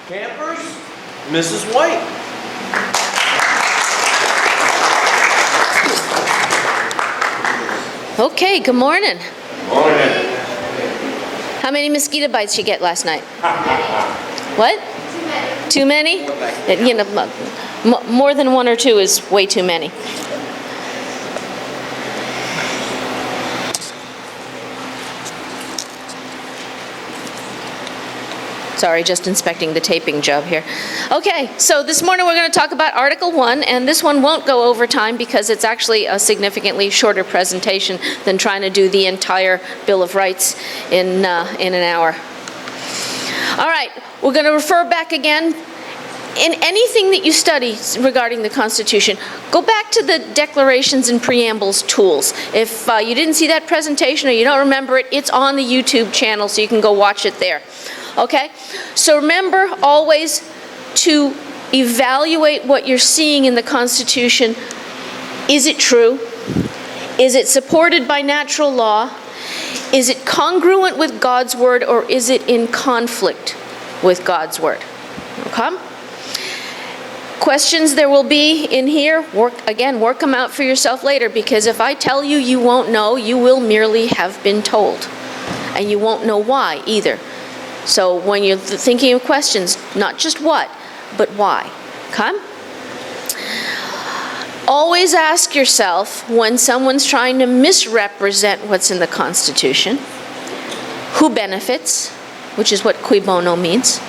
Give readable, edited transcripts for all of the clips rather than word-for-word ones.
Campers, Mrs. White. Okay, good morning. Morning. How many mosquito bites you get last night? What? Too many. Too many? You know, more than one or two is way too many. Sorry, just inspecting the taping job here. Okay, so this morning we're going to talk about Article 1, and this one won't go over time because it's actually a significantly shorter presentation than trying to do the entire Bill of Rights in an hour. All right, we're going to refer back again. In anything that you study regarding the Constitution, go back to the Declarations and Preambles tools. If you didn't see that presentation or you don't remember it, it's on the YouTube channel, so you can go watch it there. Okay? So remember always to evaluate what you're seeing in the Constitution. Is it true? Is it supported by natural law? Is it congruent with God's Word, or is it in conflict with God's Word? Okay? Questions there will be in here. Work them out for yourself later, because if I tell you, you won't know. You will merely have been told. And you won't know why either. So when you're thinking of questions, not just what, but why. Okay? Always ask yourself, when someone's trying to misrepresent what's in the Constitution, who benefits, which is what cui bono means.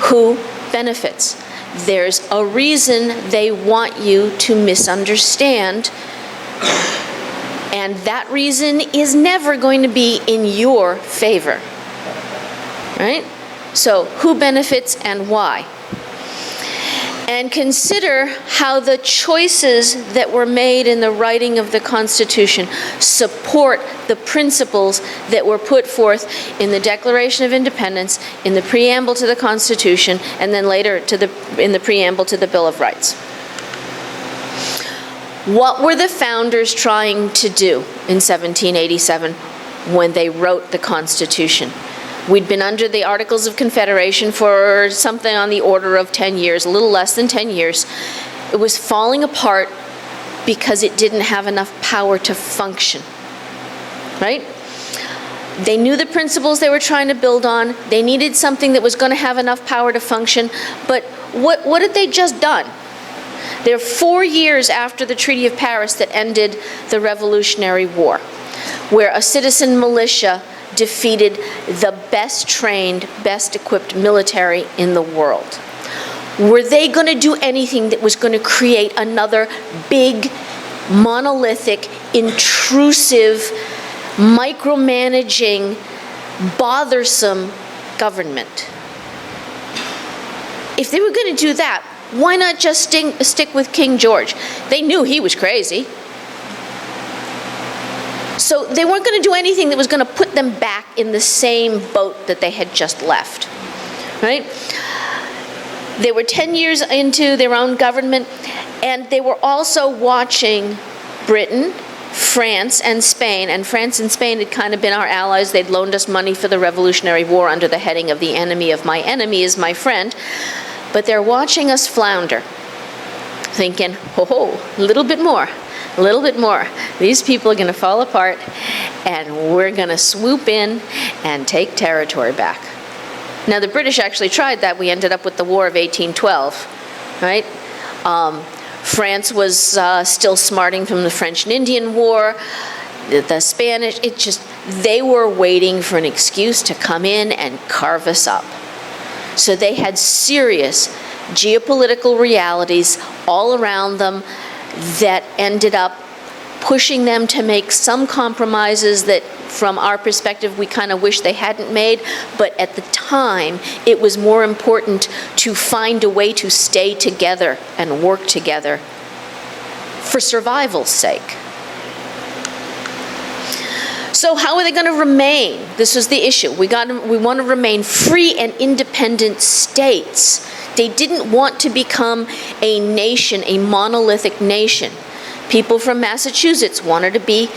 Who benefits? There's a reason they want you to misunderstand, and that reason is never going to be in your favor. Right? So, who benefits and why? And consider how the choices that were made in the writing of the Constitution support the principles that were put forth in the Declaration of Independence, in the preamble to the Constitution, and then later in the preamble to the Bill of Rights. What were the founders trying to do in 1787 when they wrote the Constitution? We'd been under the Articles of Confederation for something on the order of 10 years, a little less than 10 years. It was falling apart because it didn't have enough power to function, right? They knew the principles they were trying to build on. They needed something that was going to have enough power to function. But what had they just done? They're 4 years after the Treaty of Paris that ended the Revolutionary War, where a citizen militia defeated the best trained, best equipped military in the world. Were they going to do anything that was going to create another big, monolithic, intrusive, micromanaging, bothersome government? If they were going to do that, why not just stick with King George? They knew he was crazy. So they weren't going to do anything that was going to put them back in the same boat that they had just left, right? They were 10 years into their own government, and they were also watching Britain, France, and Spain. And France and Spain had kind of been our allies. They'd loaned us money for the Revolutionary War under the heading of "the enemy of my enemy is my friend." But they're watching us flounder, thinking, "Oh, a little bit more. A little bit more. These people are going to fall apart, and we're going to swoop in and take territory back." Now, the British actually tried that. We ended up with the War of 1812, right? France was still smarting from the French and Indian War. The Spanish, they were waiting for an excuse to come in and carve us up. So they had serious geopolitical realities all around them that ended up pushing them to make some compromises that, from our perspective, we kind of wish they hadn't made. But at the time, it was more important to find a way to stay together and work together for survival's sake. So how are they going to remain? This was the issue. We want to remain free and independent states. They didn't want to become a nation, a monolithic nation. People from Massachusetts wanted to be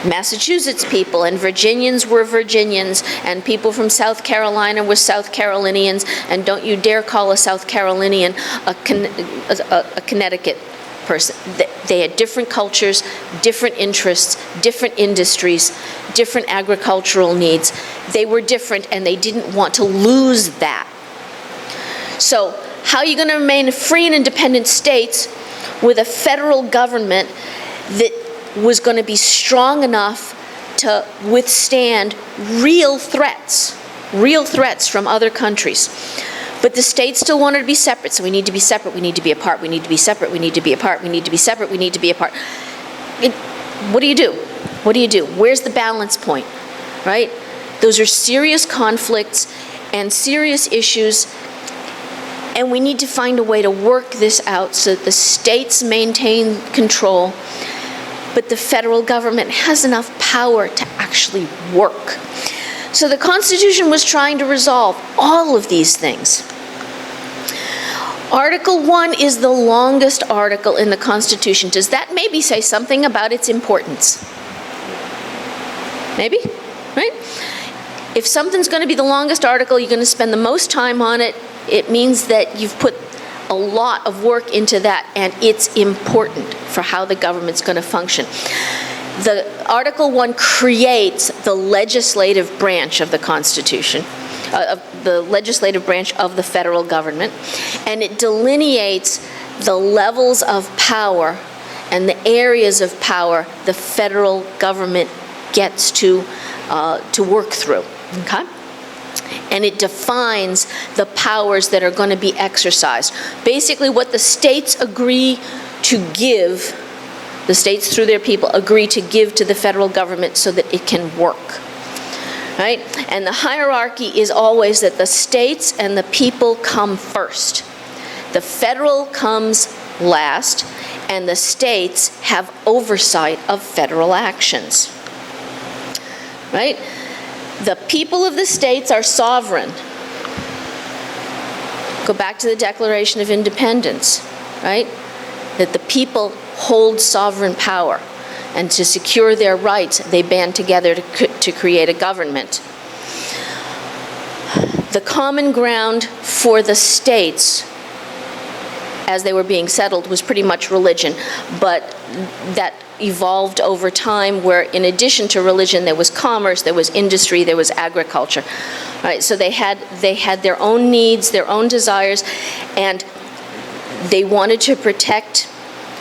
Massachusetts people and Virginians were Virginians, and people from South Carolina were South Carolinians, and don't you dare call a South Carolinian a Connecticut person. They had different cultures, different interests, different industries, different agricultural needs. They were different, and they didn't want to lose that. So how are you going to remain free and independent states with a federal government that was going to be strong enough to withstand real threats from other countries? But the states still wanted to be separate, so we need to be separate, we need to be apart, we need to be separate, we need to be apart, we need to be separate, we need to be apart. What do you do? What do you do? Where's the balance point, right? Those are serious conflicts and serious issues, and we need to find a way to work this out so that the states maintain control, but the federal government has enough power to actually work. So the Constitution was trying to resolve all of these things. Article 1 is the longest article in the Constitution. Does that maybe say something about its importance? Maybe, right? If something's going to be the longest article, you're going to spend the most time on it, it means that you've put a lot of work into that, and it's important for how the government's going to function. The Article 1 creates the legislative branch of the Constitution, the legislative branch of the federal government, and it delineates the levels of power and the areas of power the federal government gets to work through, okay? And it defines the powers that are going to be exercised. Basically, what the states agree to give, the states through their people agree to give to the federal government so that it can work, right? And the hierarchy is always that the states and the people come first. The federal comes last, and the states have oversight of federal actions, right? The people of the states are sovereign. Go back to the Declaration of Independence, right? That the people hold sovereign power, and to secure their rights, they band together to create a government. The common ground for the states, as they were being settled, was pretty much religion, but that evolved over time, where in addition to religion there was commerce, there was industry, there was agriculture. Right? So they had their own needs, their own desires, and they wanted to protect,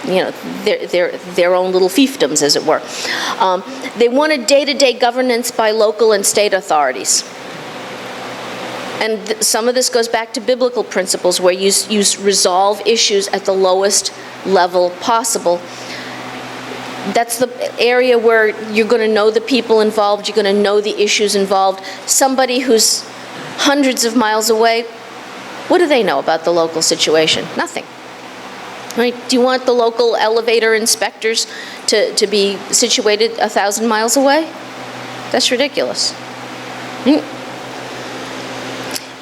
you know, their own little fiefdoms, as it were. They wanted day-to-day governance by local and state authorities. And some of this goes back to biblical principles, where you resolve issues at the lowest level possible. That's the area where you're going to know the people involved, you're going to know the issues involved. Somebody who's hundreds of miles away, what do they know about the local situation? Nothing. Right? Do you want the local elevator inspectors to be situated 1,000 miles away? That's ridiculous.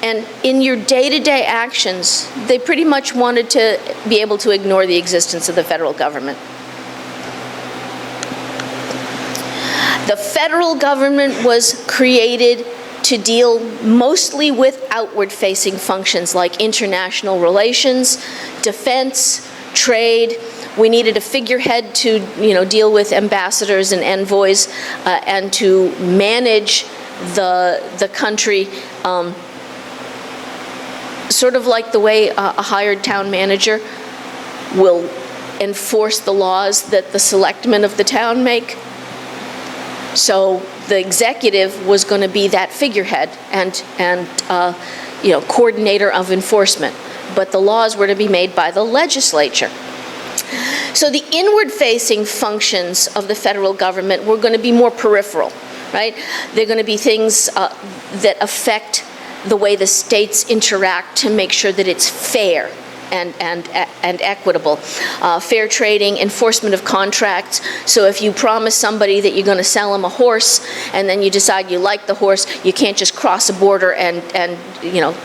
And in your day-to-day actions, they pretty much wanted to be able to ignore the existence of the federal government. The federal government was created to deal mostly with outward-facing functions like international relations, defense, trade. We needed a figurehead to, deal with ambassadors and envoys, and to manage the country, sort of like the way a hired town manager will enforce the laws that the selectmen of the town make. So the executive was going to be that figurehead and coordinator of enforcement, but the laws were to be made by the legislature. So the inward-facing functions of the federal government were going to be more peripheral, right? They're going to be things that affect the way the states interact to make sure that it's fair and equitable. Fair trading, enforcement of contracts. So if you promise somebody that you're going to sell them a horse, and then you decide you like the horse, you can't just cross a border and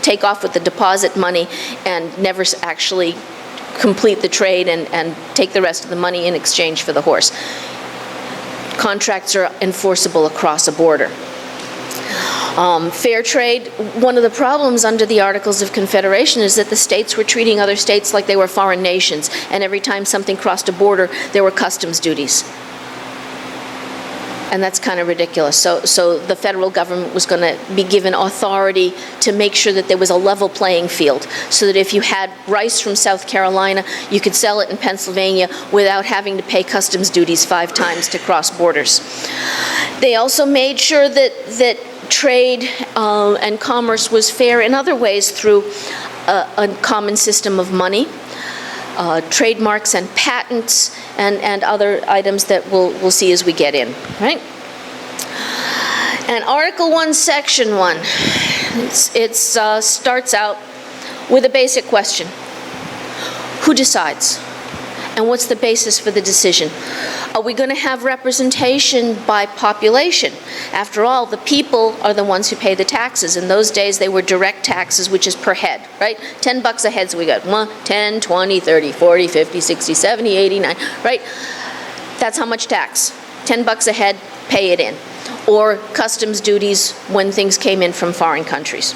take off with the deposit money and never actually complete the trade and take the rest of the money in exchange for the horse. contracts are enforceable across a border. Fair trade, one of the problems under the Articles of Confederation is that the states were treating other states like they were foreign nations, and every time something crossed a border, there were customs duties. And that's kind of ridiculous. So the federal government was going to be given authority to make sure that there was a level playing field, so that if you had rice from South Carolina, you could sell it in Pennsylvania without having to pay customs duties 5 times to cross borders. They also made sure that trade and commerce was fair in other ways through a common system of money, trademarks and patents, and other items that we'll see as we get in, right? And Article 1, Section 1, it starts out with a basic question. Who decides? And what's the basis for the decision? Are we going to have representation by population? After all, the people are the ones who pay the taxes. In those days, they were direct taxes, which is per head, right? $10 a head, so we got 1, 10, 20, 30, 40, 50, 60, 70, 80, 90, right? That's how much tax. $10 a head, pay it in. Or customs duties when things came in from foreign countries.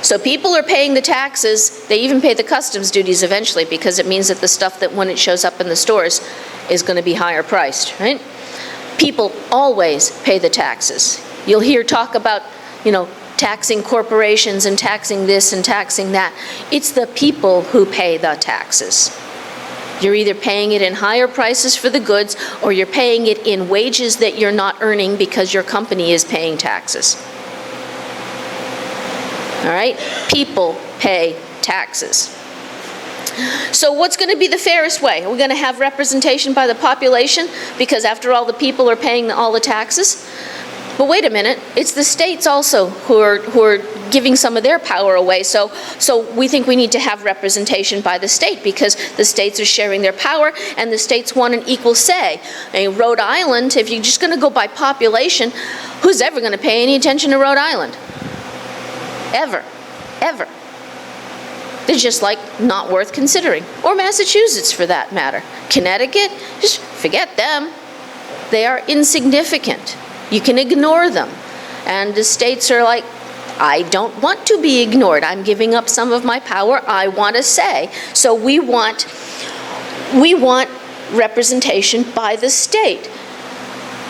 So people are paying the taxes, they even pay the customs duties eventually, because it means that the stuff that when it shows up in the stores is going to be higher priced, right? People always pay the taxes. You'll hear talk about, taxing corporations and taxing this and taxing that. It's the people who pay the taxes. You're either paying it in higher prices for the goods, or you're paying it in wages that you're not earning because your company is paying taxes. All right? People pay taxes. So what's going to be the fairest way? Are we going to have representation by the population? Because after all, the people are paying all the taxes. But wait a minute, it's the states also who are giving some of their power away. So we think we need to have representation by the state, because the states are sharing their power and the states want an equal say. In Rhode Island, if you're just going to go by population, who's ever going to pay any attention to Rhode Island? Ever. They're just not worth considering. Or Massachusetts, for that matter. Connecticut, just forget them. They are insignificant. You can ignore them. And the states are like, I don't want to be ignored. I'm giving up some of my power. I want a say. So we want representation by the state.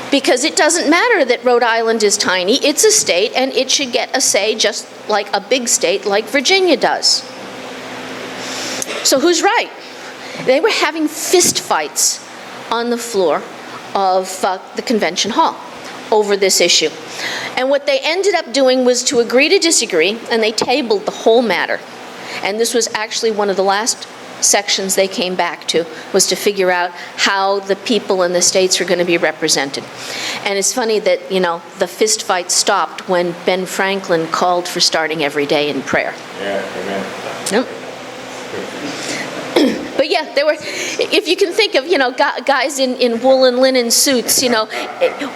Because it doesn't matter that Rhode Island is tiny. It's a state, and it should get a say just like a big state like Virginia does. So who's right? They were having fist fights on the floor of the convention hall over this issue. And what they ended up doing was to agree to disagree, and they tabled the whole matter. And this was actually one of the last sections they came back to, was to figure out how the people in the states are going to be represented. And it's funny that, the fist fight stopped when Ben Franklin called for starting every day in prayer. Yeah, amen. Yep. But yeah, there were, if you can think of, guys in wool and linen suits,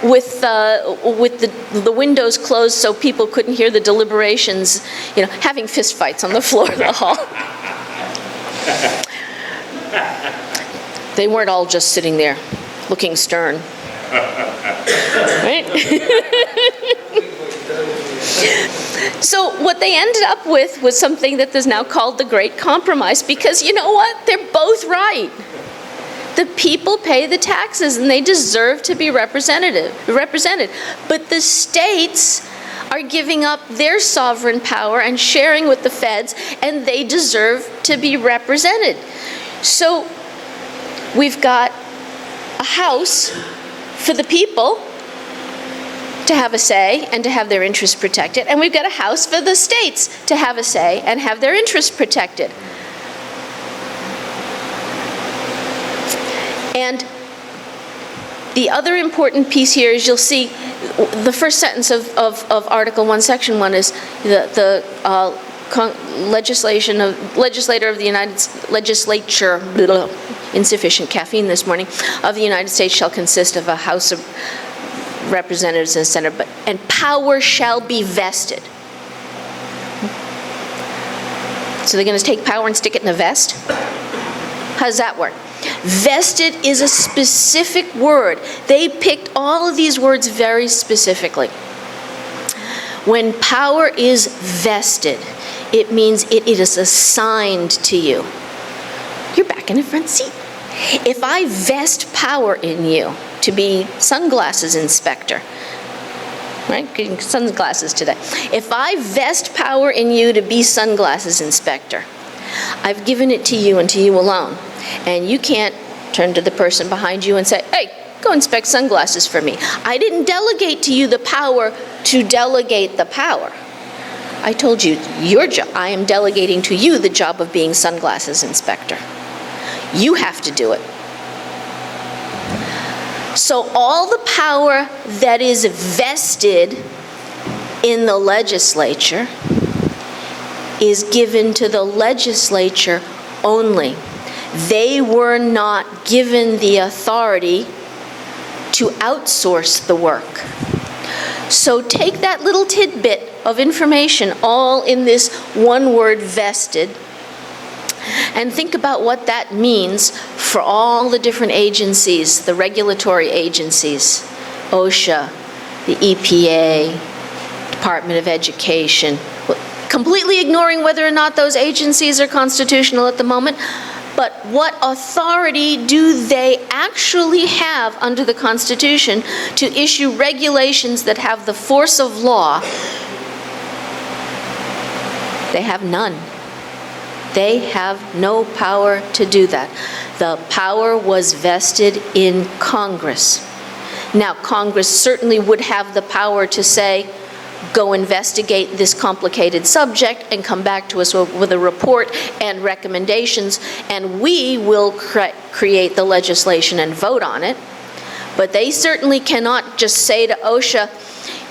with the windows closed so people couldn't hear the deliberations, having fist fights on the floor of the hall. They weren't all just sitting there looking stern. Right? So what they ended up with was something that is now called the Great Compromise, because you know what? They're both right. The people pay the taxes and they deserve to be represented. But the states are giving up their sovereign power and sharing with the feds, and they deserve to be represented. So we've got a house for the people to have a say and to have their interests protected, and we've got a house for the states to have a say and have their interests protected. And the other important piece here is, you'll see the first sentence of Article 1, Section 1 is the legislature of the insufficient caffeine this morning, of the United States shall consist of a House of Representatives and Senate, and power shall be vested. So they're going to take power and stick it in a vest? How does that work? Vested is a specific word. They picked all of these words very specifically. When power is vested, it means it is assigned to you. You're back in the front seat. If I vest power in you to be sunglasses inspector, right? Getting sunglasses today. If I vest power in you to be sunglasses inspector, I've given it to you and to you alone. And you can't turn to the person behind you and say, hey, go inspect sunglasses for me. I didn't delegate to you the power to delegate the power. I told you your job. I am delegating to you the job of being sunglasses inspector. You have to do it. So all the power that is vested in the legislature is given to the legislature only. They were not given the authority to outsource the work. So take that little tidbit of information, all in this one word, vested, and think about what that means for all the different agencies, the regulatory agencies, OSHA, the EPA, Department of Education, completely ignoring whether or not those agencies are constitutional at the moment. But what authority do they actually have under the Constitution to issue regulations that have the force of law? They have none. They have no power to do that. The power was vested in Congress. Now, Congress certainly would have the power to say, go investigate this complicated subject and come back to us with a report and recommendations, and we will create the legislation and vote on it. But they certainly cannot just say to OSHA,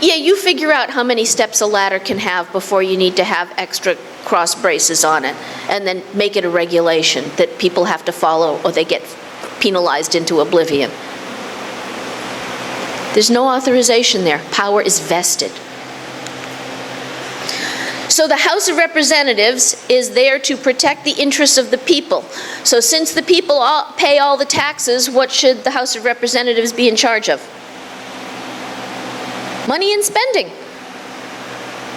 yeah, you figure out how many steps a ladder can have before you need to have extra cross braces on it, and then make it a regulation that people have to follow or they get penalized into oblivion. There's no authorization there. Power is vested. So the House of Representatives is there to protect the interests of the people. So since the people pay all the taxes, what should the House of Representatives be in charge of? Money and spending.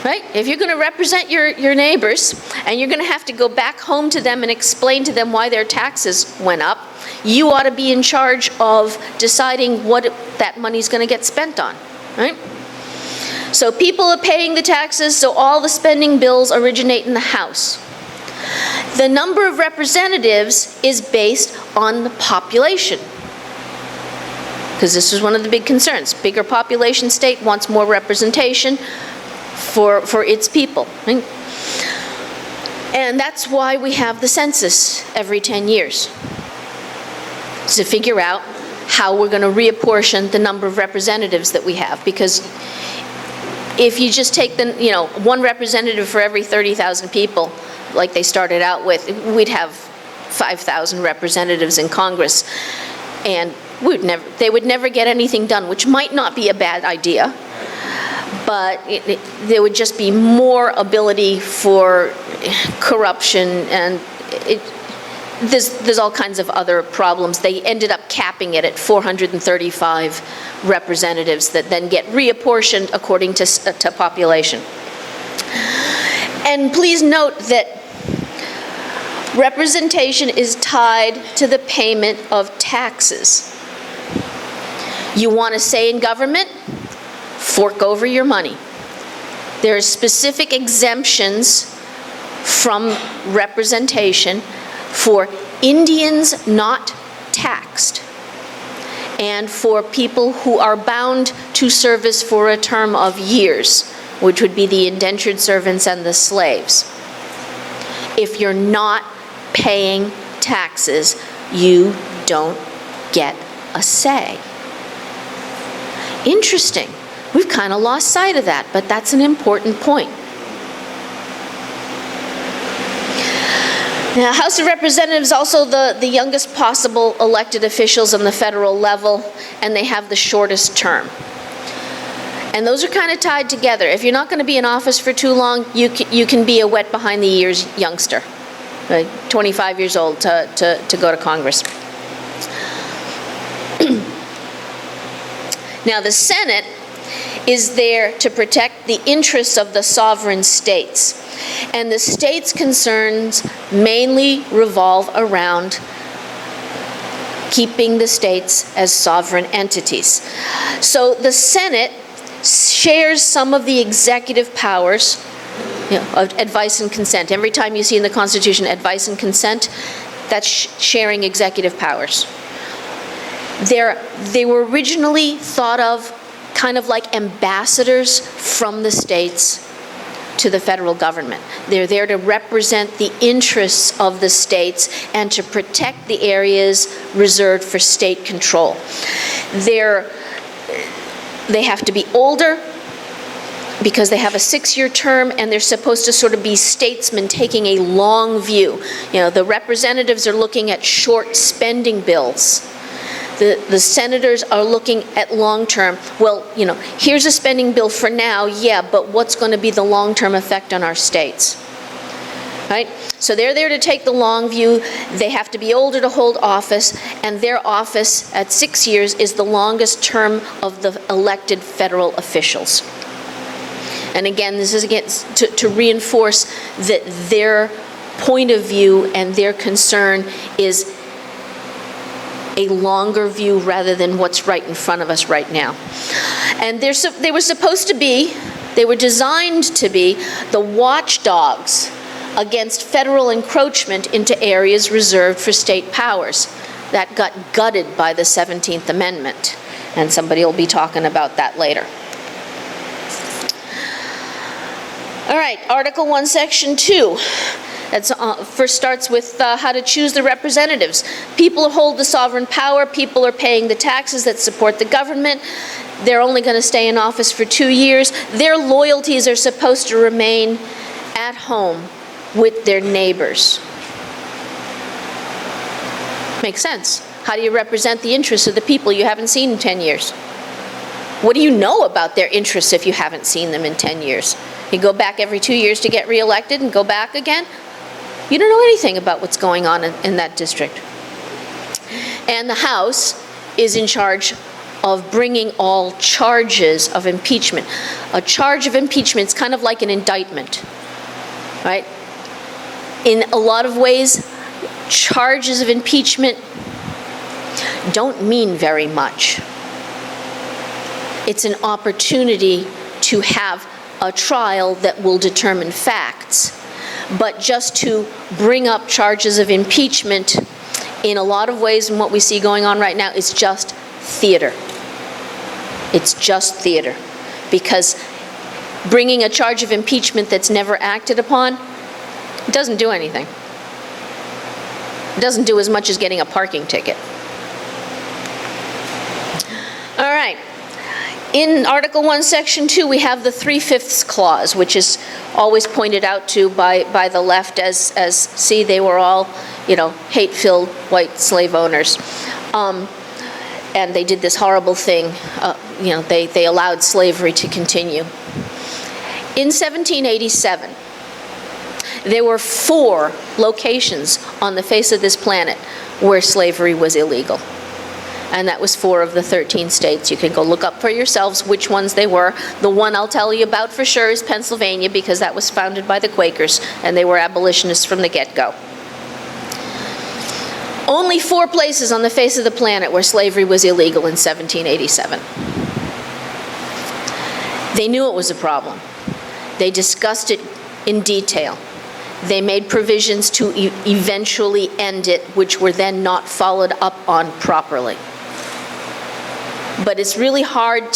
Right? If you're going to represent your neighbors and you're going to have to go back home to them and explain to them why their taxes went up, you ought to be in charge of deciding what that money's going to get spent on. Right? So people are paying the taxes, so all the spending bills originate in the House. The number of representatives is based on the population, because this is one of the big concerns. Bigger population state wants more representation for its people. Right? And that's why we have the census every 10 years, to figure out how we're going to reapportion the number of representatives that we have. Because if you just take one representative for every 30,000 people, like they started out with, we'd have 5,000 representatives in Congress, and they would never get anything done, which might not be a bad idea, but there would just be more ability for corruption, and there's all kinds of other problems. They ended up capping it at 435 representatives that then get reapportioned according to population. And please note that representation is tied to the payment of taxes. You want a say in government? Fork over your money. There are specific exemptions from representation for Indians not taxed, and for people who are bound to service for a term of years, which would be the indentured servants and the slaves. If you're not paying taxes, you don't get a say. Interesting. We've kind of lost sight of that, but that's an important point. Now, House of Representatives also the youngest possible elected officials on the federal level, and they have the shortest term. And those are kind of tied together. If you're not going to be in office for too long, you can be a wet behind the ears youngster, 25 years old to go to Congress. Now, the Senate is there to protect the interests of the sovereign states. And the states' concerns mainly revolve around keeping the states as sovereign entities. So the Senate shares some of the executive powers, of advice and consent. Every time you see in the Constitution advice and consent, that's sharing executive powers. They were originally thought of kind of like ambassadors from the states to the federal government. They're there to represent the interests of the states and to protect the areas reserved for state control. They have to be older because they have a 6-year term, and they're supposed to sort of be statesmen taking a long view. The representatives are looking at short spending bills. The senators are looking at long-term. Well, here's a spending bill for now, yeah, but what's going to be the long-term effect on our states? Right? So they're there to take the long view. They have to be older to hold office, and their office at 6 years is the longest term of the elected federal officials. And again, this is to reinforce that their point of view and their concern is a longer view rather than what's right in front of us right now. And they were supposed to be, they were designed to be the watchdogs against federal encroachment into areas reserved for state powers. That got gutted by the 17th Amendment, and somebody will be talking about that later. All right, Article 1, Section 2. That first starts with how to choose the representatives. People hold the sovereign power. People are paying the taxes that support the government. They're only going to stay in office for 2 years. Their loyalties are supposed to remain at home with their neighbors. Makes sense. How do you represent the interests of the people you haven't seen in 10 years? What do you know about their interests if you haven't seen them in 10 years? You go back every 2 years to get reelected and go back again? You don't know anything about what's going on in that district. And the House is in charge of bringing all charges of impeachment. A charge of impeachment is kind of like an indictment, right? In a lot of ways, charges of impeachment don't mean very much. It's an opportunity to have a trial that will determine facts. But just to bring up charges of impeachment, in a lot of ways, and what we see going on right now, is just theater. It's just theater. Because bringing a charge of impeachment that's never acted upon doesn't do anything. It doesn't do as much as getting a parking ticket. All right. In Article 1, Section 2, we have the 3/5 clause, which is always pointed out to by the left as see, they were all, hate-filled white slave owners. And they did this horrible thing, they allowed slavery to continue. In 1787, there were 4 locations on the face of this planet where slavery was illegal. And that was 4 of the 13 states. You can go look up for yourselves which ones they were. The one I'll tell you about for sure is Pennsylvania, because that was founded by the Quakers, and they were abolitionists from the get-go. Only 4 places on the face of the planet where slavery was illegal in 1787. They knew it was a problem. They discussed it in detail. They made provisions to eventually end it, which were then not followed up on properly. But it's really hard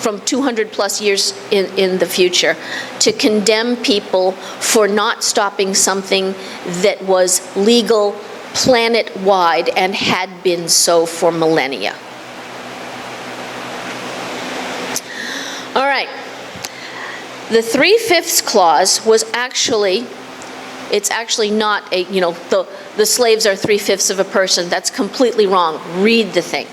from 200 plus years in the future to condemn people for not stopping something that was legal planet-wide and had been so for millennia. All right. The 3/5 clause was it's actually not the slaves are 3/5 of a person. That's completely wrong. Read the thing.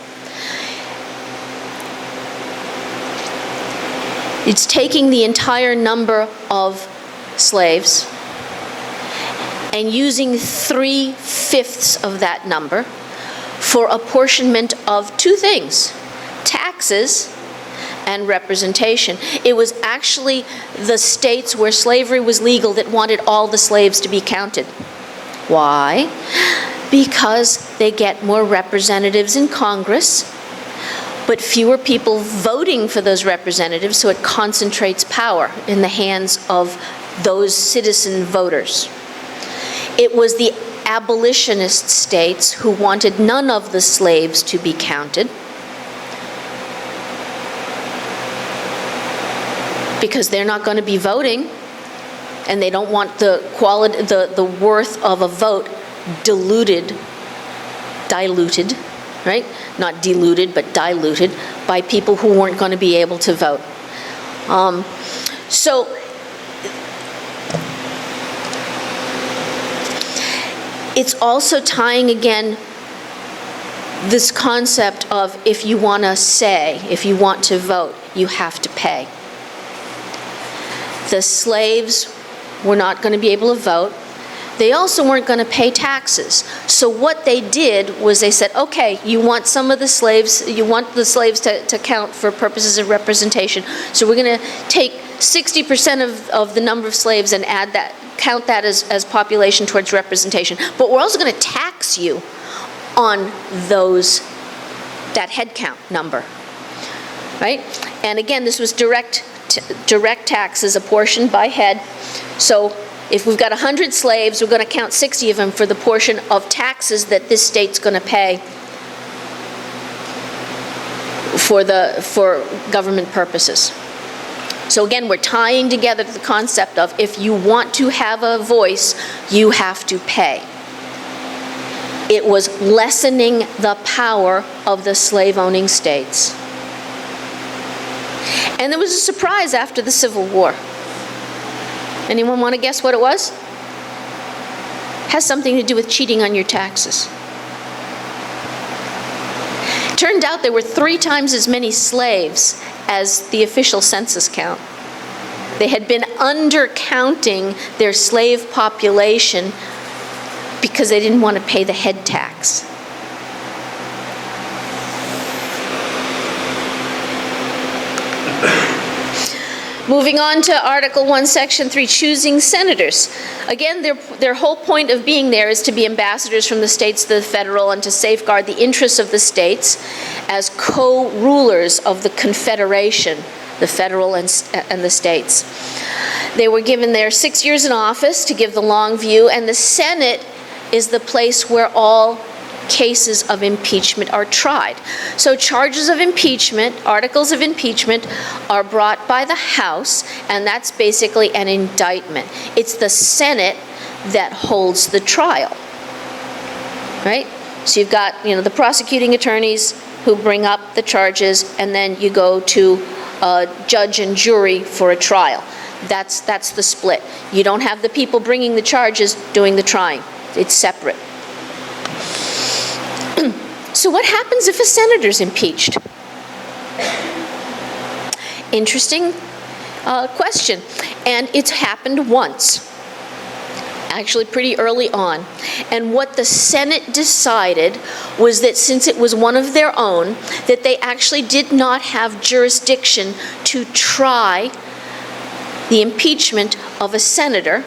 It's taking the entire number of slaves and using 3/5 of that number for apportionment of 2 things: tax taxes and representation. It was actually the states where slavery was legal that wanted all the slaves to be counted. Why? Because they get more representatives in Congress, but fewer people voting for those representatives, so it concentrates power in the hands of those citizen voters. It was the abolitionist states who wanted none of the slaves to be counted, because they're not going to be voting, and they don't want the quality, the worth of a vote diluted, right? Not diluted, but diluted by people who weren't going to be able to vote. So it's also tying again this concept of if you want to say, if you want to vote, you have to pay. The slaves were not going to be able to vote. They also weren't going to pay taxes. So what they did was they said, okay, you want some of the slaves, you want the slaves to count for purposes of representation, so we're going to take 60% of the number of slaves and add that, count that as population towards representation. But we're also going to tax you on that head count number, right? And again, this was direct taxes apportioned by head. So if we've got 100 slaves, we're going to count 60 of them for the portion of taxes that this state's going to pay for government purposes. So again, we're tying together the concept of if you want to have a voice, you have to pay. It was lessening the power of the slave-owning states. And there was a surprise after the Civil War. Anyone want to guess what it was? Has something to do with cheating on your taxes. Turned out there were 3 times as many slaves as the official census count. They had been undercounting their slave population because they didn't want to pay the head tax. Moving on to Article 1, Section 3, choosing senators. Again, their whole point of being there is to be ambassadors from the states to the federal and to safeguard the interests of the states as co-rulers of the Confederation, the federal and the states. They were given their 6 years in office to give the long view, and the Senate is the place where all cases of impeachment are tried. So charges of impeachment, articles of impeachment, are brought by the House, and that's basically an indictment. It's the Senate that holds the trial, right? So you've got, the prosecuting attorneys who bring up the charges, and then you go to a judge and jury for a trial. That's the split. You don't have the people bringing the charges doing the trying. It's separate. So what happens if a senator's impeached? Interesting question. And it's happened once, actually pretty early on. And what the Senate decided was that since it was one of their own, that they actually did not have jurisdiction to try the impeachment of a senator.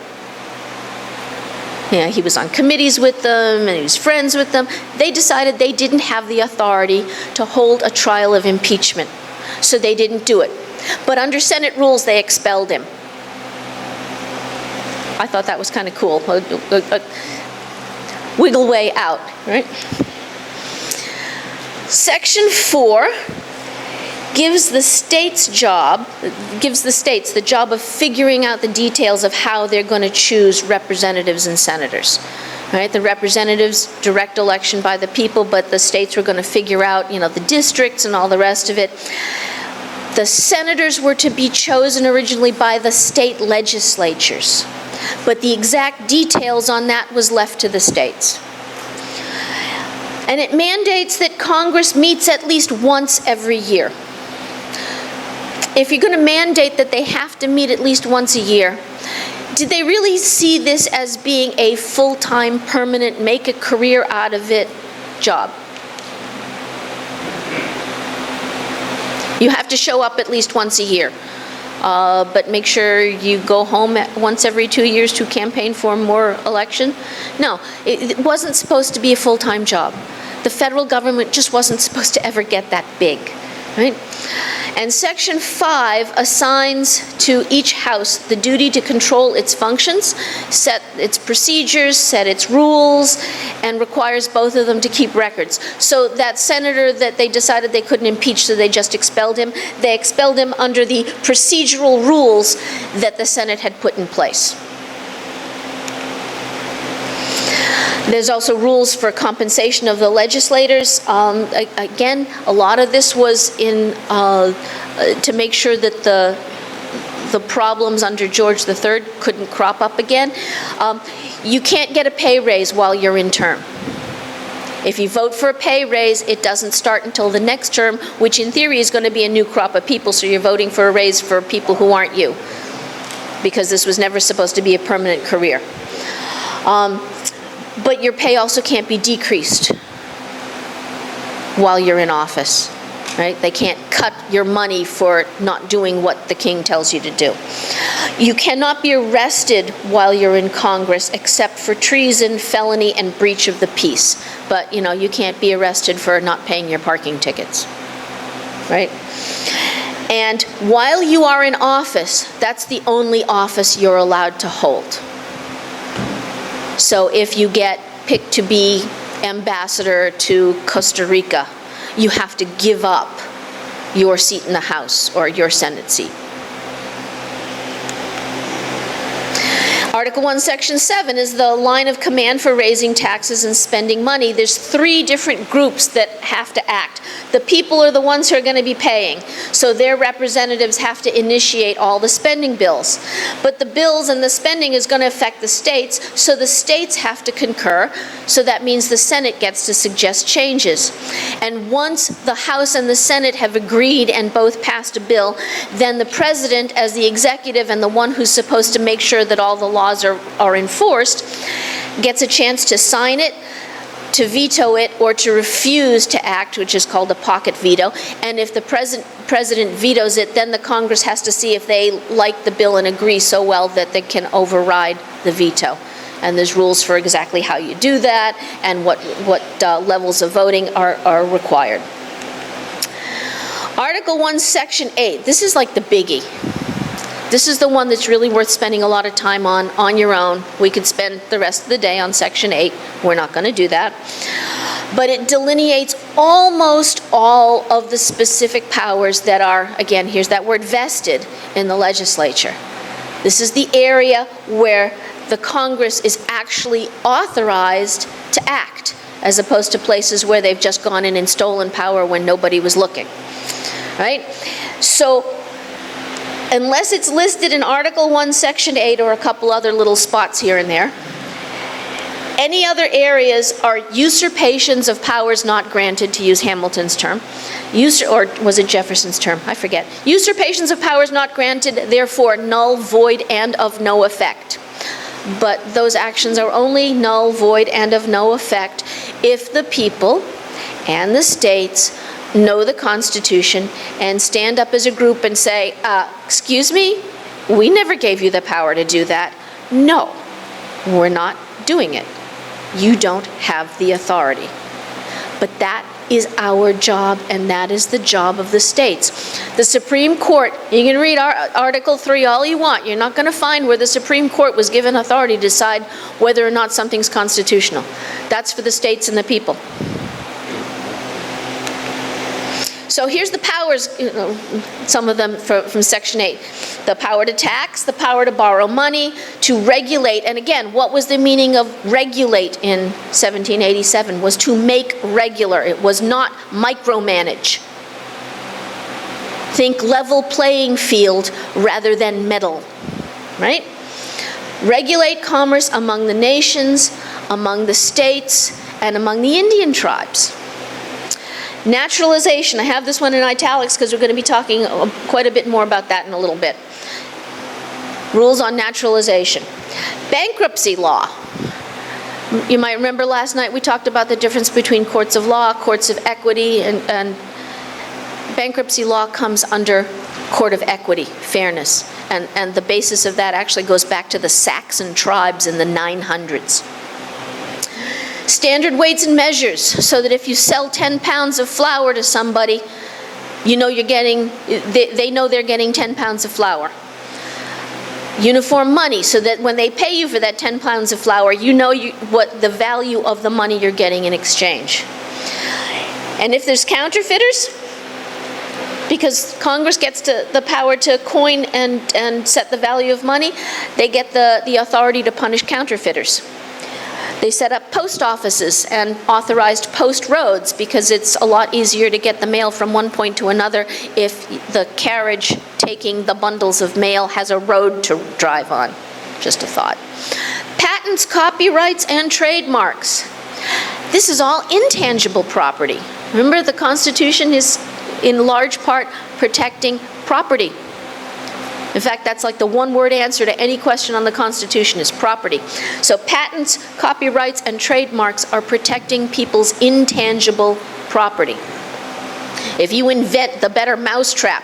He was on committees with them, and he was friends with them. They decided they didn't have the authority to hold a trial of impeachment, so they didn't do it. But under Senate rules, they expelled him. I thought that was kind of cool. A wiggle way out, right? Section 4 gives the states the job of figuring out the details of how they're going to choose representatives and senators. Right? The representatives, direct election by the people, but the states were going to figure out, the districts and all the rest of it. The senators were to be chosen originally by the state legislatures, but the exact details on that was left to the states. And it mandates that Congress meets at least once every year. If you're going to mandate that they have to meet at least once a year, did they really see this as being a full-time, permanent, make a career out of it job? You have to show up at least once a year. But make sure you go home once every 2 years to campaign for more election. No, it wasn't supposed to be a full-time job. The federal government just wasn't supposed to ever get that big, right? And Section 5 assigns to each house the duty to control its functions, set its procedures, set its rules, and requires both of them to keep records. So that senator that they decided they couldn't impeach, so they just expelled him, they expelled him under the procedural rules that the Senate had put in place. There's also rules for compensation of the legislators. Again, a lot of this was to make sure that the problems under George III couldn't crop up again. You can't get a pay raise while you're in term. If you vote for a pay raise, it doesn't start until the next term, which in theory is going to be a new crop of people, so you're voting for a raise for people who aren't you, because this was never supposed to be a permanent career. But your pay also can't be decreased while you're in office, right? They can't cut your money for not doing what the king tells you to do. You cannot be arrested while you're in Congress except for treason, felony, and breach of the peace. But, you can't be arrested for not paying your parking tickets, right? And while you are in office, that's the only office you're allowed to hold. So if you get picked to be ambassador to Costa Rica, you have to give up your seat in the House or your Senate seat. Article 1, Section 7 is the line of command for raising taxes and spending money. There's 3 different groups that have to act. The people are the ones who are going to be paying, so their representatives have to initiate all the spending bills. But the bills and the spending is going to affect the states, so the states have to concur, so that means the Senate gets to suggest changes. And once the House and the Senate have agreed and both passed a bill, then the president, as the executive and the one who's supposed to make sure that all the laws are enforced, gets a chance to sign it, to veto it, or to refuse to act, which is called a pocket veto. And if the president vetoes it, then the Congress has to see if they like the bill and agree so well that they can override the veto. And there's rules for exactly how you do that and what levels of voting are required. Article 1, Section 8. This is like the biggie. This is the one that's really worth spending a lot of time on your own. We could spend the rest of the day on Section 8. We're not going to do that. But it delineates almost all of the specific powers that are, again, here's that word, vested in the legislature. This is the area where the Congress is actually authorized to act, as opposed to places where they've just gone in and stolen power when nobody was looking, right? So, unless it's listed in Article 1, Section 8, or a couple other little spots here and there, any other areas are usurpations of powers not granted, to use Hamilton's term. Or was it Jefferson's term? I forget. Usurpations of powers not granted, therefore null, void, and of no effect. But those actions are only null, void, and of no effect if the people and the states know the Constitution and stand up as a group and say, excuse me, we never gave you the power to do that. No, we're not doing it. You don't have the authority. But that is our job, and that is the job of the states. The Supreme Court, you can read Article 3 all you want. You're not going to find where the Supreme Court was given authority to decide whether or not something's constitutional. That's for the states and the people. So here's the powers, some of them from Section 8. The power to tax, the power to borrow money, to regulate. And again, what was the meaning of regulate in 1787? Was to make regular. It was not micromanage. Think level playing field rather than meddle, right? Regulate commerce among the nations, among the states, and among the Indian tribes. Naturalization, I have this one in italics because we're going to be talking quite a bit more about that in a little bit. Rules on naturalization. Bankruptcy law. You might remember last night we talked about the difference between courts of law, courts of equity, and bankruptcy law comes under court of equity, fairness, and the basis of that actually goes back to the Saxon tribes in the 900s. Standard weights and measures, so that if you sell 10 pounds of flour to somebody, you know they know they're getting 10 pounds of flour. Uniform money, so that when they pay you for that 10 pounds of flour, you know what the value of the money you're getting in exchange. And if there's counterfeiters, because Congress gets the power to coin and set the value of money, they get the authority to punish counterfeiters. They set up post offices and authorized post roads, because it's a lot easier to get the mail from one point to another if the carriage taking the bundles of mail has a road to drive on. Just a thought. Patents, copyrights, and trademarks. This is all intangible property. Remember, the Constitution is in large part protecting property. In fact, that's like the one-word answer to any question on the Constitution is property. So patents, copyrights, and trademarks are protecting people's intangible property. If you invent the better mousetrap,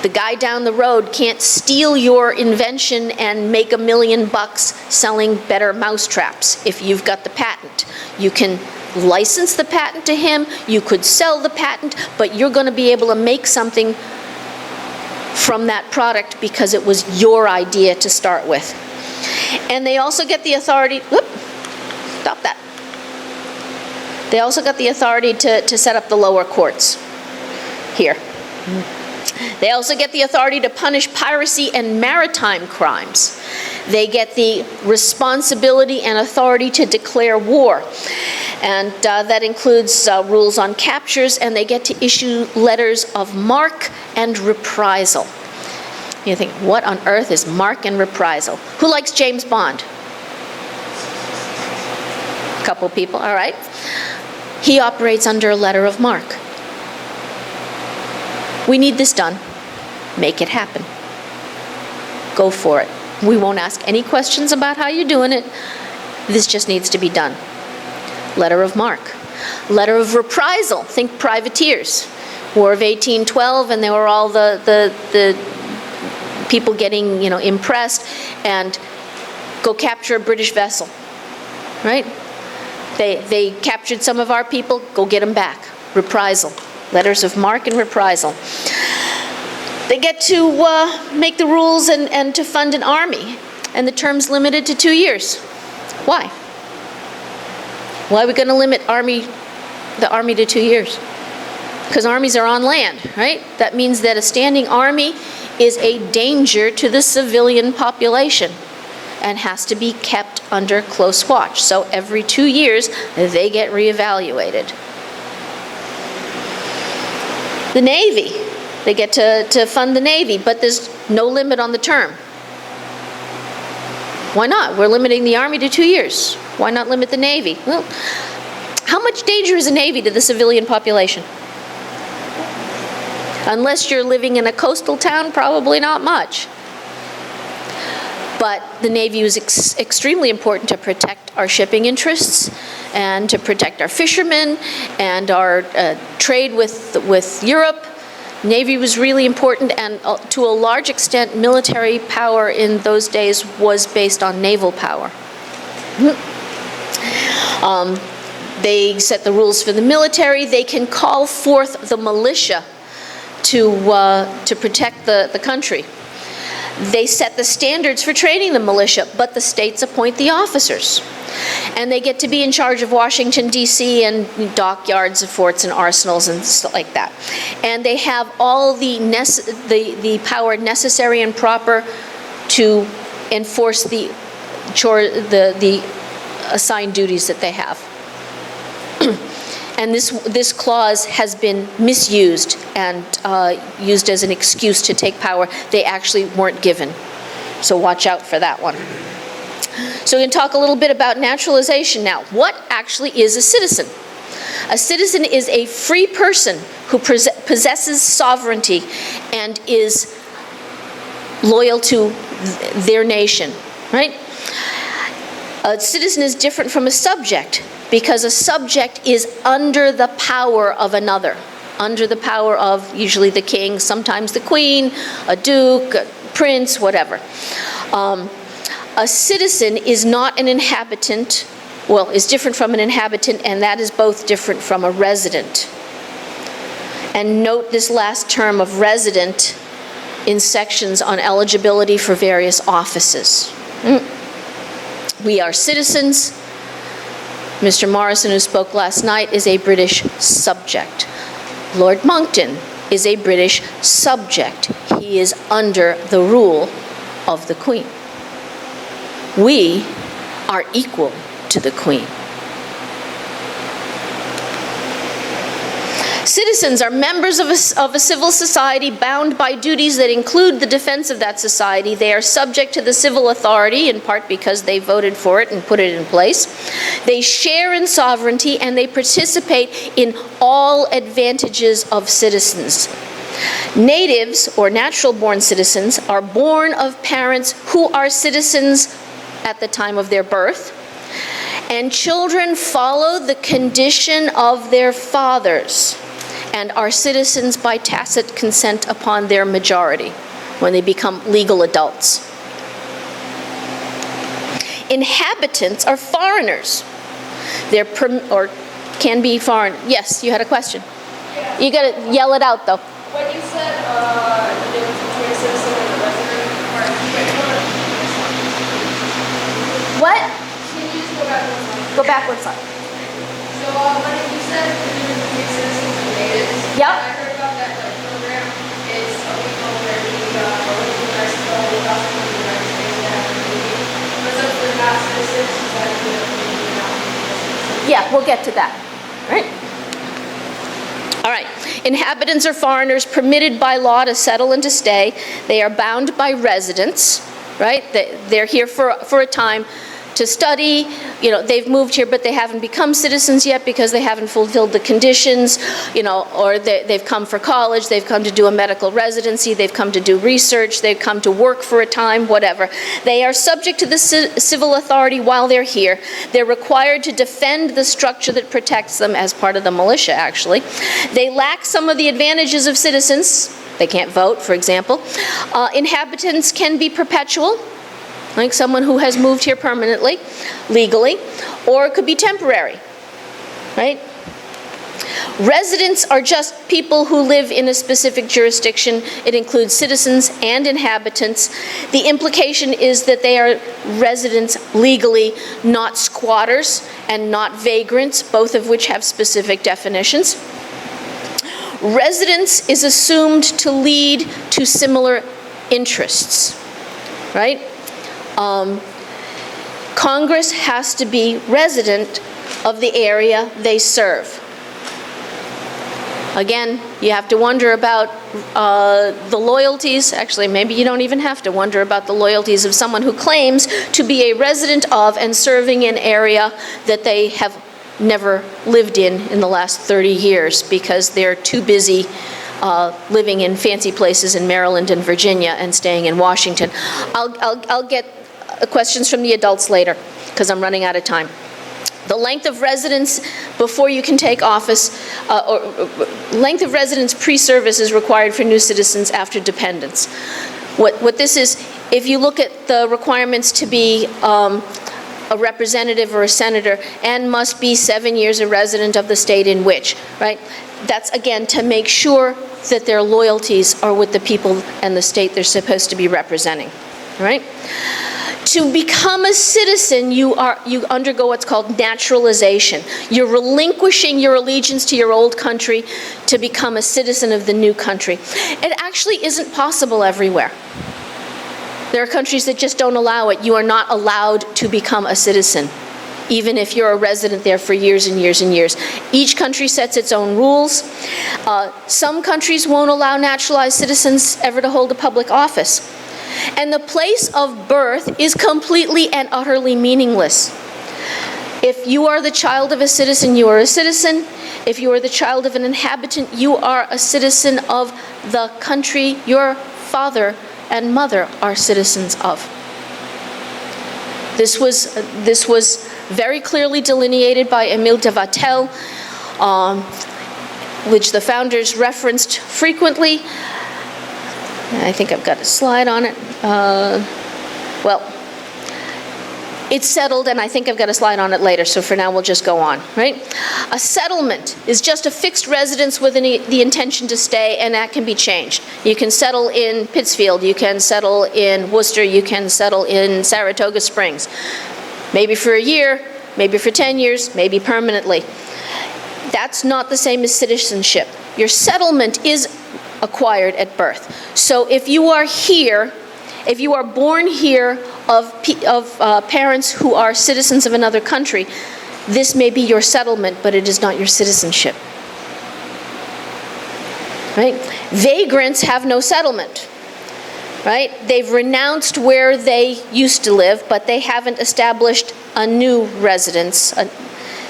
the guy down the road can't steal your invention and make $1 million selling better mousetraps if you've got the patent. You can license the patent to him, you could sell the patent, but you're going to be able to make something from that product because it was your idea to start with. And they also get the authority, stop that. They also got the authority to set up the lower courts here. They also get the authority to punish piracy and maritime crimes. They get the responsibility and authority to declare war. And that includes rules on captures, and they get to issue letters of marque and reprisal. You think, what on earth is marque and reprisal? Who likes James Bond? A couple people, all right. He operates under a letter of marque. We need this done. Make it happen. Go for it. We won't ask any questions about how you're doing it. This just needs to be done. Letter of marque. Letter of reprisal. Think privateers. War of 1812, and there were all the people getting, impressed, and go capture a British vessel, right? They captured some of our people, go get them back. Reprisal. Letters of marque and reprisal. They get to make the rules and to fund an army, and the term's limited to 2 years. Why? Why are we going to limit the army to 2 years? Because armies are on land, right? That means that a standing army is a danger to the civilian population and has to be kept under close watch. So every 2 years, they get reevaluated. The Navy, they get to fund the Navy, but there's no limit on the term. Why not? We're limiting the Army to 2 years. Why not limit the Navy? Well, how much danger is a Navy to the civilian population? Unless you're living in a coastal town, probably not much. But the Navy is extremely important to protect our shipping interests and to protect our fishermen and our trade with Europe. Navy was really important, and to a large extent, military power in those days was based on naval power. They set the rules for the military. They can call forth the militia to protect the country. They set the standards for training the militia, but the states appoint the officers. And they get to be in charge of Washington, D.C. and dockyards, forts, and arsenals and stuff like that. And they have all the power necessary and proper to enforce the assigned duties that they have. And this clause has been misused and used as an excuse to take power they actually weren't given. So watch out for that one. So we can talk a little bit about naturalization now. What actually is a citizen? A citizen is a free person who possesses sovereignty and is loyal to their nation, right? A citizen is different from a subject because a subject is under the power of another, under the power of usually the king, sometimes the queen, a duke, a prince, whatever. A citizen is not an inhabitant, well, is different from an inhabitant, and that is both different from a resident. And note this last term of resident in sections on eligibility for various offices. We are citizens. Mr. Morrison, who spoke last night, is a British subject. Lord Monckton is a British subject. He is under the rule of the Queen. We are equal to the Queen. Citizens are members of a civil society bound by duties that include the defense of that society. They are subject to the civil authority, in part because they voted for it and put it in place. They share in sovereignty, and they participate in all advantages of citizens. Natives, or natural-born citizens, are born of parents who are citizens at the time of their birth, and children follow the condition of their fathers and are citizens by tacit consent upon their majority when they become legal adults. Inhabitants are foreigners. They're or can be foreign. Yes, you had a question. Yeah. You gotta yell it out though. When you said the difference between a citizen and a resident, What? can you just go back one slide? Go back one slide. So when you said the difference between citizens and natives, Yep. I heard about that program. It's a people where the original Mexico, the gospel of the United States, they have a community. But so if they're not citizens, is that the community not being a citizen? Yeah, we'll get to that. All right. All right. Inhabitants are foreigners permitted by law to settle and to stay. They are bound by residence, right? They're here for a time to study. You know, they've moved here, but they haven't become citizens yet because they haven't fulfilled the conditions, you know, or they've come for college, they've come to do a medical residency, they've come to do research, they've come to work for a time, whatever. They are subject to the civil authority while they're here. They're required to defend the structure that protects them as part of the militia, actually. They lack some of the advantages of citizens. They can't vote, for example. Inhabitants can be perpetual, like someone who has moved here permanently, legally, or it could be temporary, right? Residents are just people who live in a specific jurisdiction. It includes citizens and inhabitants. The implication is that they are residents legally, not squatters and not vagrants, both of which have specific definitions. Residence is assumed to lead to similar interests, right? Congress has to be resident of the area they serve. Again, you have to wonder about the loyalties. Actually, maybe you don't even have to wonder about the loyalties of someone who claims to be a resident of and serving an area that they have never lived in the last 30 years because they're too busy living in fancy places in Maryland and Virginia and staying in Washington. I'll get questions from the adults later because I'm running out of time. The length of residence before you can take office, or length of residence pre-service is required for new citizens after dependence. What this is, if you look at the requirements to be a representative or a senator, and must be 7 years a resident of the state in which, right? That's, again, to make sure that their loyalties are with the people and the state they're supposed to be representing, right? To become a citizen, you undergo what's called naturalization. You're relinquishing your allegiance to your old country to become a citizen of the new country. It actually isn't possible everywhere. There are countries that just don't allow it. You are not allowed to become a citizen, even if you're a resident there for years and years and years. Each country sets its own rules. Some countries won't allow naturalized citizens ever to hold a public office. And the place of birth is completely and utterly meaningless. If you are the child of a citizen, you are a citizen. If you are the child of an inhabitant, you are a citizen of the country your father and mother are citizens of. This was very clearly delineated by Émile de Vattel. which the founders referenced frequently. I think I've got a slide on it. Well, it's settled, and I think I've got a slide on it later, so for now we'll just go on, right? A settlement is just a fixed residence with the intention to stay, and that can be changed. You can settle in Pittsfield, you can settle in Worcester, you can settle in Saratoga Springs. Maybe for a year, maybe for 10 years, maybe permanently. That's not the same as citizenship. Your settlement is acquired at birth. So if you are here, if you are born here of parents who are citizens of another country, this may be your settlement, but it is not your citizenship. Right? Vagrants have no settlement. Right? They've renounced where they used to live, but they haven't established a new residence.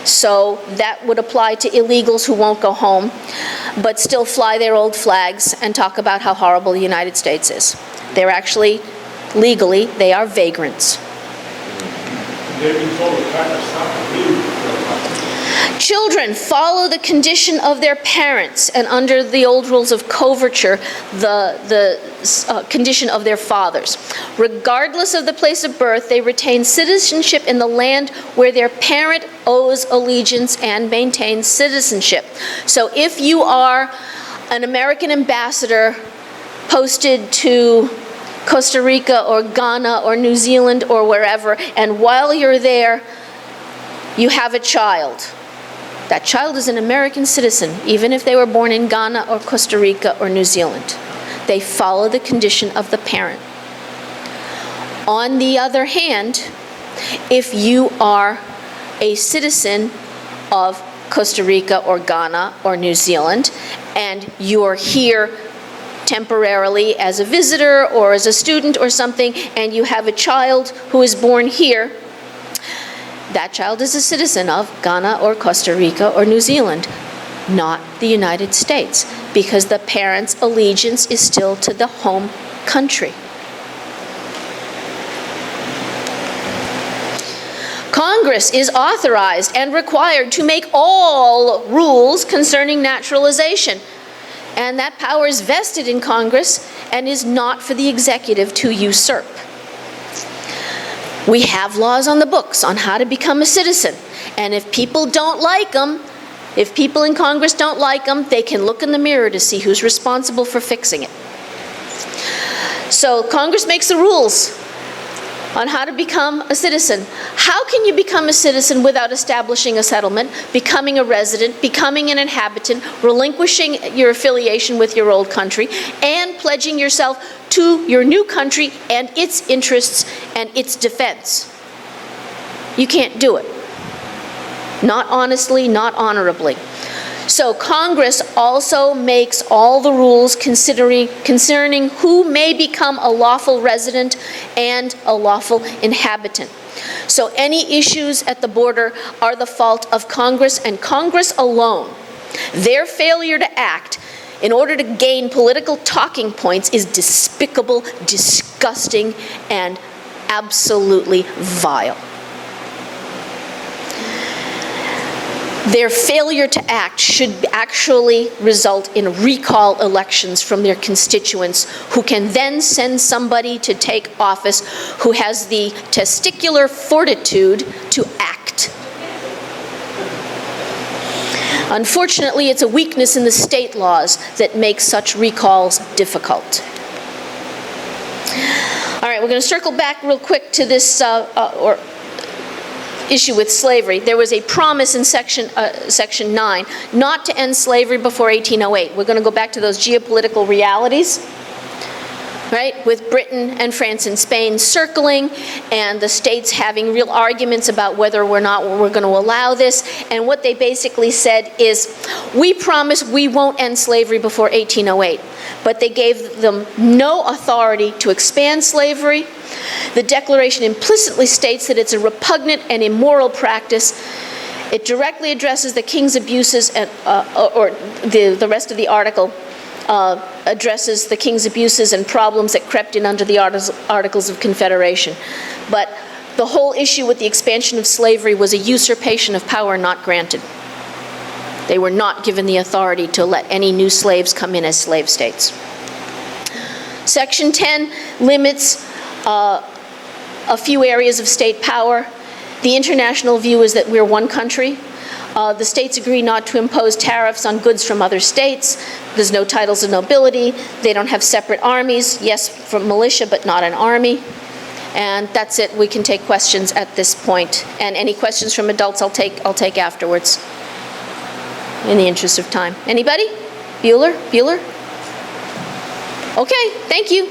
So that would apply to illegals who won't go home, but still fly their old flags and talk about how horrible the United States is. They're actually, legally, they are vagrants. They've been told to pack up stuff and leave. Children follow the condition of their parents, and under the old rules of coverture, the condition of their fathers. Regardless of the place of birth, they retain citizenship in the land where their parent owes allegiance and maintains citizenship. So if you are an American ambassador posted to Costa Rica or Ghana or New Zealand or wherever, and while you're there, you have a child. That child is an American citizen, even if they were born in Ghana or Costa Rica or New Zealand. They follow the condition of the parent. On the other hand, if you are a citizen of Costa Rica or Ghana or New Zealand, and you're here temporarily as a visitor or as a student or something, and you have a child who is born here, that child is a citizen of Ghana or Costa Rica or New Zealand, not the United States, because the parent's allegiance is still to the home country. Congress is authorized and required to make all rules concerning naturalization, and that power is vested in Congress and is not for the executive to usurp. We have laws on the books on how to become a citizen, and if people don't like them, if people in Congress don't like them, they can look in the mirror to see who's responsible for fixing it. So Congress makes the rules on how to become a citizen. How can you become a citizen without establishing a settlement, becoming a resident, becoming an inhabitant, relinquishing your affiliation with your old country, and pledging yourself to your new country and its interests and its defense? You can't do it. Not honestly, not honorably. So Congress also makes all the rules concerning who may become a lawful resident and a lawful inhabitant. So any issues at the border are the fault of Congress and Congress alone. Their failure to act in order to gain political talking points is despicable, disgusting, and absolutely vile. Their failure to act should actually result in recall elections from their constituents, who can then send somebody to take office who has the testicular fortitude to act. Unfortunately, it's a weakness in the state laws that makes such recalls difficult. All right, we're going to circle back real quick to this issue with slavery. There was a promise in section 9 not to end slavery before 1808. We're going to go back to those geopolitical realities, right? With Britain and France and Spain circling, and the states having real arguments about whether or not we're going to allow this. And what they basically said is, we promise we won't end slavery before 1808. But they gave them no authority to expand slavery. The Declaration implicitly states that it's a repugnant and immoral practice. It directly addresses the king's abuses, and, or the rest of the article addresses the king's abuses and problems that crept in under the Articles of Confederation. But the whole issue with the expansion of slavery was a usurpation of power not granted. They were not given the authority to let any new slaves come in as slave states. Section 10 limits a few areas of state power. The international view is that we're one country. The states agree not to impose tariffs on goods from other states. There's no titles of nobility. They don't have separate armies. Yes, for militia, but not an army. And that's it. We can take questions at this point. And any questions from adults, I'll take afterwards, in the interest of time. Anybody? Bueller? Okay, thank you.